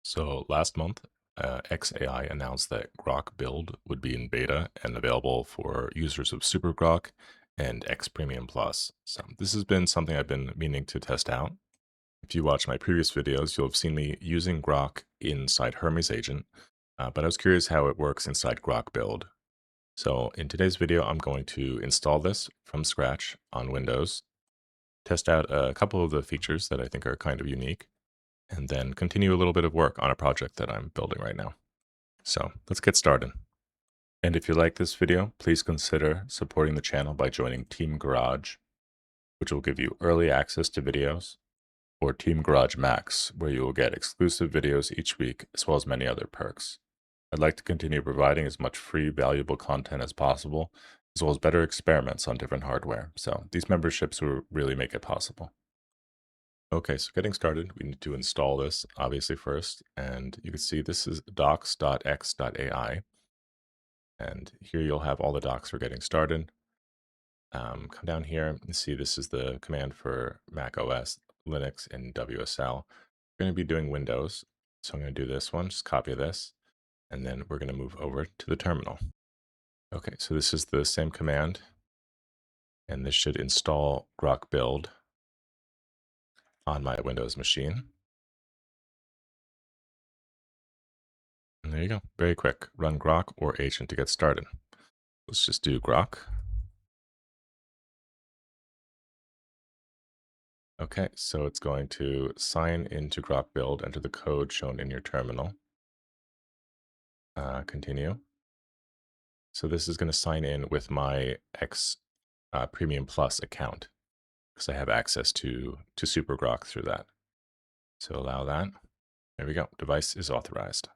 So last month, XAI announced that Grok Build would be in beta and available for users of SuperGrok and X Premium Plus. So this has been something I've been meaning to test out. If you watch my previous videos, you'll have seen me using Grok inside Hermes Agent, but I was curious how it works inside Grok Build. So in today's video, I'm going to install this from scratch on Windows, test out a couple of the features that I think are kind of unique, and then continue a little bit of work on a project that I'm building right now. So let's get started. And if you like this video, please consider supporting the channel by joining Team Garage, which will give you early access to videos, or Team Garage Max, where you will get exclusive videos each week, as well as many other perks. I'd like to continue providing as much free, valuable content as possible, as well as better experiments on different hardware. So these memberships will really make it possible. Okay, so getting started, we need to install this obviously first, and you can see this is docs.x.ai, and here you'll have all the docs for getting started. Come down here and see this is the command for Mac OS, Linux, and WSL. We're going to be doing Windows, so I'm going to do this one, just copy this, and then we're going to move over to the terminal. Okay, so this is the same command, and this should install Grok Build on my Windows machine. And there you go. Very quick. Run Grok or Agent to get started. Let's just do Grok. Okay, so it's going to sign into Grok Build, enter the code shown in your terminal. Continue. So this is going to sign in with my X Premium Plus account because I have access to SuperGrok through that. So allow that. There we go. Device is authorized.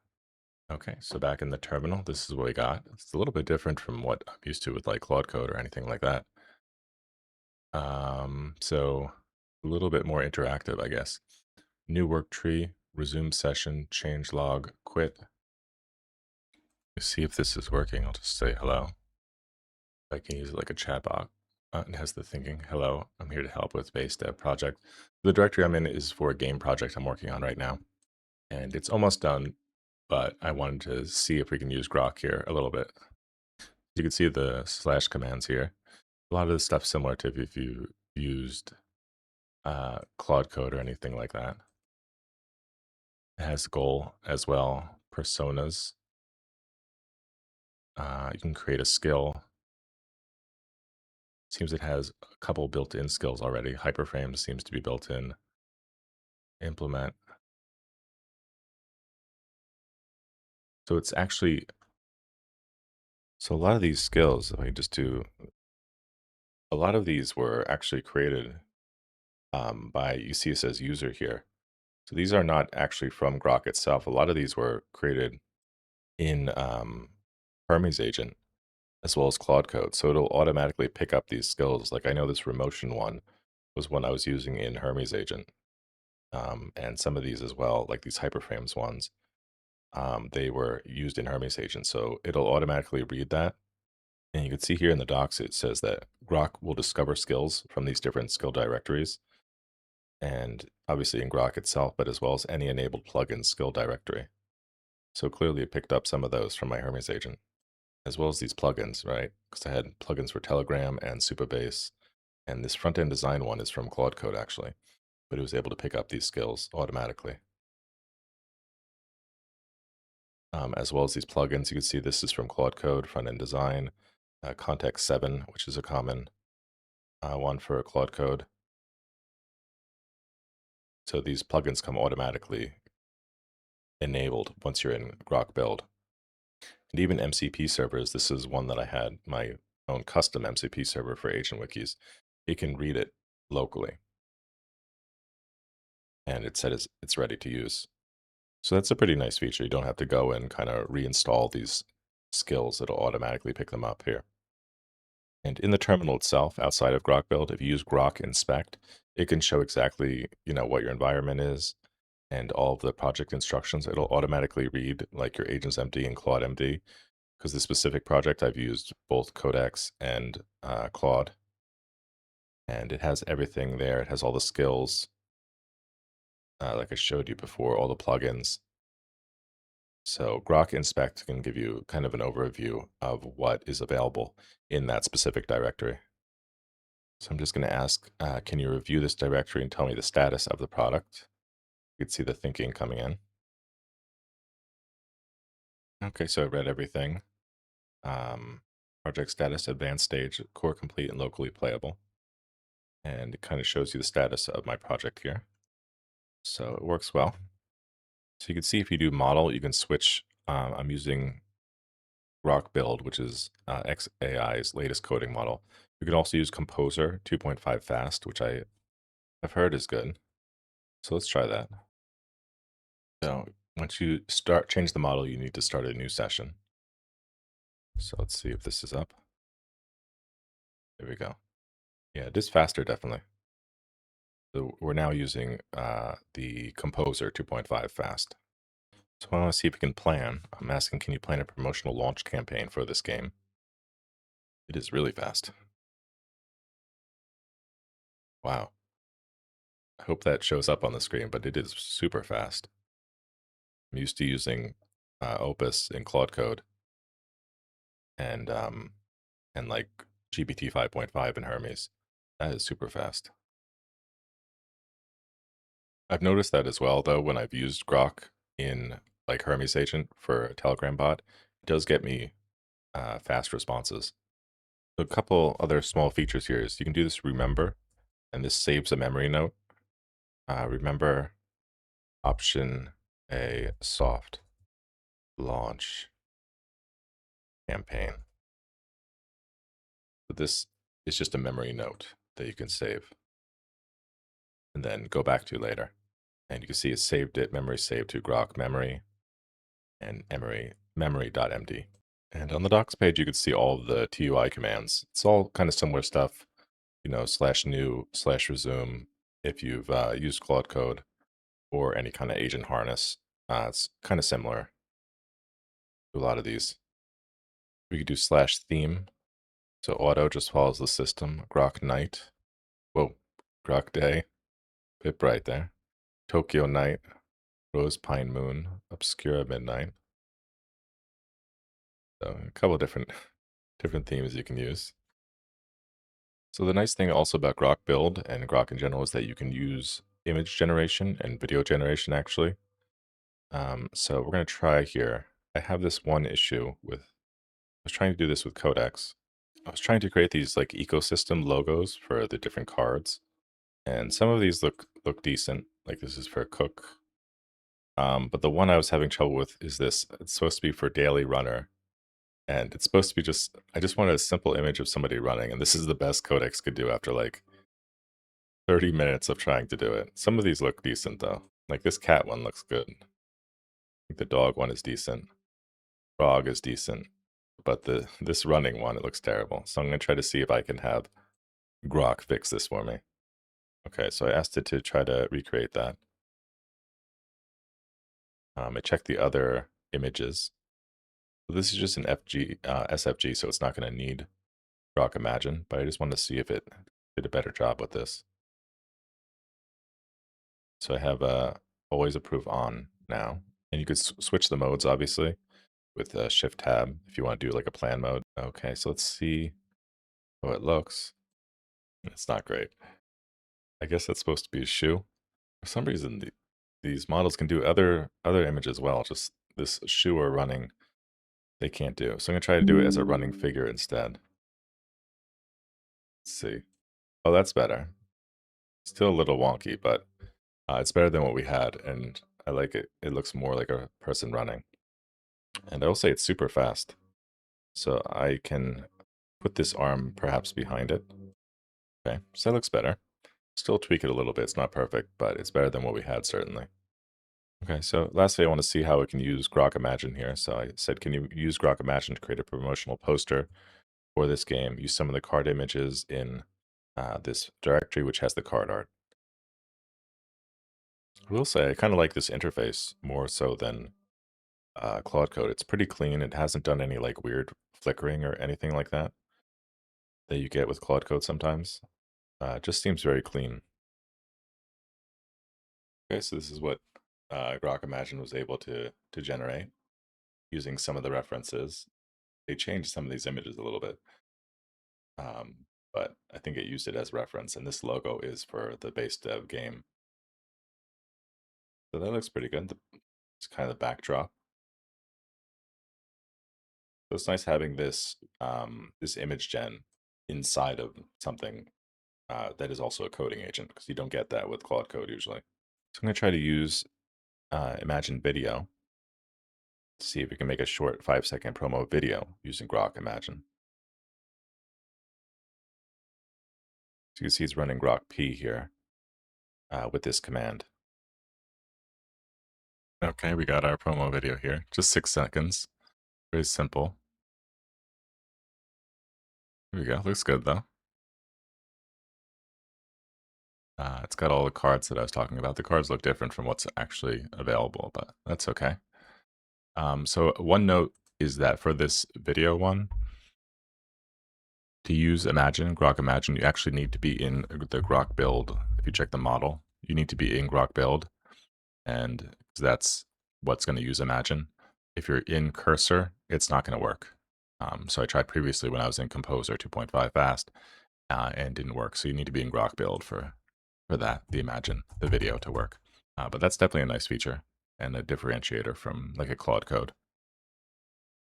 Okay, so back in the terminal, this is what we got. It's a little bit different from what I'm used to with like Claude Code or anything like that. So a little bit more interactive, I guess. New work tree, resume session, change log, quit. Let's see if this is working. I'll just say hello. I can use it like a chat box. It has the thinking, hello, I'm here to help with base dev project. The directory I'm in is for a game project I'm working on right now. And it's almost done, but I wanted to see if we can use Grok here a little bit. You can see the slash commands here. A lot of the stuff similar to if you used Claude Code or anything like that. It has goal as well, personas. You can create a skill. Seems it has a couple built-in skills already. Hyperframe seems to be built in. Implement. So it's actually, so a lot of these skills, if I just do, a lot of these were actually created by, you see it says user here. So these are not actually from Grok itself. A lot of these were created in Hermes Agent as well as Claude Code. So it'll automatically pick up these skills. Like I know this remotion one was one I was using in Hermes Agent. And some of these as well, like these hyperframes ones, they were used in Hermes Agent. So it'll automatically read that. And you can see here in the docs, it says that Grok will discover skills from these different skill directories. And obviously in Grok itself, but as well as any enabled plugin skill directory. So clearly it picked up some of those from my Hermes agent, as well as these plugins, right? Because I had plugins for Telegram and Supabase. And this front-end design one is from Claude Code actually, but it was able to pick up these skills automatically. As well as these plugins, you can see this is from Claude Code, front-end design, Context 7, which is a common one for Claude Code. So these plugins come automatically enabled once you're in Grok Build. And even MCP servers, this is one that I had, my own custom MCP server for Agent Wikis. It can read it locally. And it said it's ready to use. So that's a pretty nice feature. You don't have to go and kind of reinstall these skills. It'll automatically pick them up here. And in the terminal itself, outside of Grok Build, if you use Grok Inspect, it can show exactly, what your environment is and all of the project instructions. It'll automatically read like your agents MD and Claude MD, because the specific project I've used both Codex and Claude, and it has everything there. It has all the skills, like I showed you before, all the plugins. So Grok Inspect can give you kind of an overview of what is available in that specific directory. So I'm just going to ask, can you review this directory and tell me the status of the product? You can see the thinking coming in. Okay, so I read everything. Um, project status, advanced stage, core complete and locally playable. And it kind of shows you the status of my project here. So it works well. So you can see if you do model, you can switch. I'm using Grok Build, which is XAI's latest coding model. You can also use Composer 2.5 Fast, which I've heard is good. So let's try that. So once you change the model, you need to start a new session. So let's see if this is up. There we go. Yeah, it is faster, definitely. So we're now using the Composer 2.5 Fast. So I want to see if we can plan. I'm asking, can you plan a promotional launch campaign for this game? It is really fast. Wow. I hope that shows up on the screen, but it is super fast. I'm used to using Opus in Claude Code and like GPT 5.5 in Hermes. That is super fast. I've noticed that as well, though, when I've used Grok in like Hermes agent for a Telegram bot, it does get me fast responses. So a couple other small features here is you can do this remember, and this saves a memory note. Remember option a soft launch campaign. So this is just a memory note that you can save and then go back to later. And you can see it saved it, memory saved to Grok memory and memory.md. And on the docs page, you can see all of the TUI commands. It's all kind of similar stuff, /new, /resume. If you've used Claude Code or any kind of agent harness, it's kind of similar to a lot of these. We could do /theme. So auto just follows the system. Grok night. Whoa, Grok day. Bit bright there. Tokyo night. Rose pine moon. Obscura midnight. So a couple of different themes you can use. So the nice thing also about Grok Build and Grok in general is that you can use image generation and video generation actually. So we're going to try here. I have this one issue with, I was trying to do this with Codex. I was trying to create these like ecosystem logos for the different cards. And some of these look decent. Like this is for Cook. But the one I was having trouble with is this. It's supposed to be for daily runner. And it's supposed to be I just wanted a simple image of somebody running. And this is the best Codex could do after like 30 minutes of trying to do it. Some of these look decent though. Like this cat one looks good. I think the dog one is decent. Frog is decent. But this running one, it looks terrible. So I'm going to try to see if I can have Grok fix this for me. Okay, so I asked it to try to recreate that. I checked the other images. So this is just an SFG, so it's not going to need Grok Imagine, but I just wanted to see if it did a better job with this. So I have always approve on now, and you could switch the modes obviously with Shift Tab if you want to do like a plan mode. Okay, so let's see how it looks. It's not great. I guess that's supposed to be a shoe. For some reason, these models can do other images well. Just this shoe or running, they can't do. So I'm gonna try to do it as a running figure instead. Let's see. Oh, that's better. Still a little wonky, but it's better than what we had, and I like it. It looks more like a person running. And I will say it's super fast. So I can put this arm perhaps behind it. Okay, so that looks better. Still tweak it a little bit. It's not perfect, but it's better than what we had, certainly. Okay, so lastly, I want to see how we can use Grok Imagine here. So I said, can you use Grok Imagine to create a promotional poster for this game? Use some of the card images in this directory, which has the card art. I will say, I kind of like this interface more so than Claude Code. It's pretty clean. It hasn't done any like weird flickering or anything like that you get with Claude Code sometimes. It just seems very clean. Okay, so this is what Grok Imagine was able to generate. using some of the references. They changed some of these images a little bit, but I think it used it as reference. And this logo is for the base dev game. So that looks pretty good. It's kind of the backdrop. So it's nice having this this image gen inside of something that is also a coding agent, because you don't get that with Claude Code usually. So I'm going to try to use Imagine Video to see if we can make a short 5-second promo video using Grok Imagine. So you can see it's running Grok P here with this command. Okay, we got our promo video here. Just 6 seconds. Very simple. Here we go. Looks good though. It's got all the cards that I was talking about. The cards look different from what's actually available, but that's okay. So one note is that for this video one, to use Imagine, Grok Imagine, you actually need to be in the Grok Build. If you check the model, you need to be in Grok Build, and that's what's going to use Imagine. If you're in Cursor, it's not going to work. So I tried previously when I was in Composer 2.5 fast, and didn't work. So you need to be in Grok Build for that, the Imagine, the video to work. But that's definitely a nice feature and a differentiator from like a Claude Code.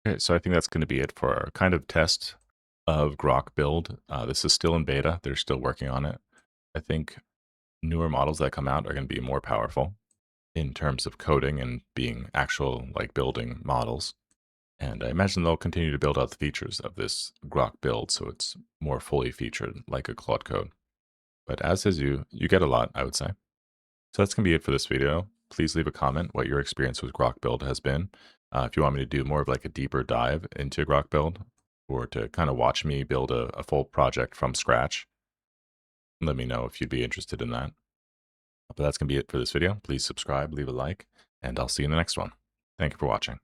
Okay, so I think that's going to be it for our kind of test of Grok Build. This is still in beta. They're still working on it. I think newer models that come out are going to be more powerful in terms of coding and being actual like building models. And I imagine they'll continue to build out the features of this Grok Build so it's more fully featured like a Claude Code. But as is you get a lot, I would say. So that's going to be it for this video. Please leave a comment what your experience with Grok Build has been. If you want me to do more of like a deeper dive into Grok Build, or to kind of watch me build a full project from scratch, let me know if you'd be interested in that. But that's going to be it for this video. Please subscribe, leave a like, and I'll see you in the next one. Thank you for watching.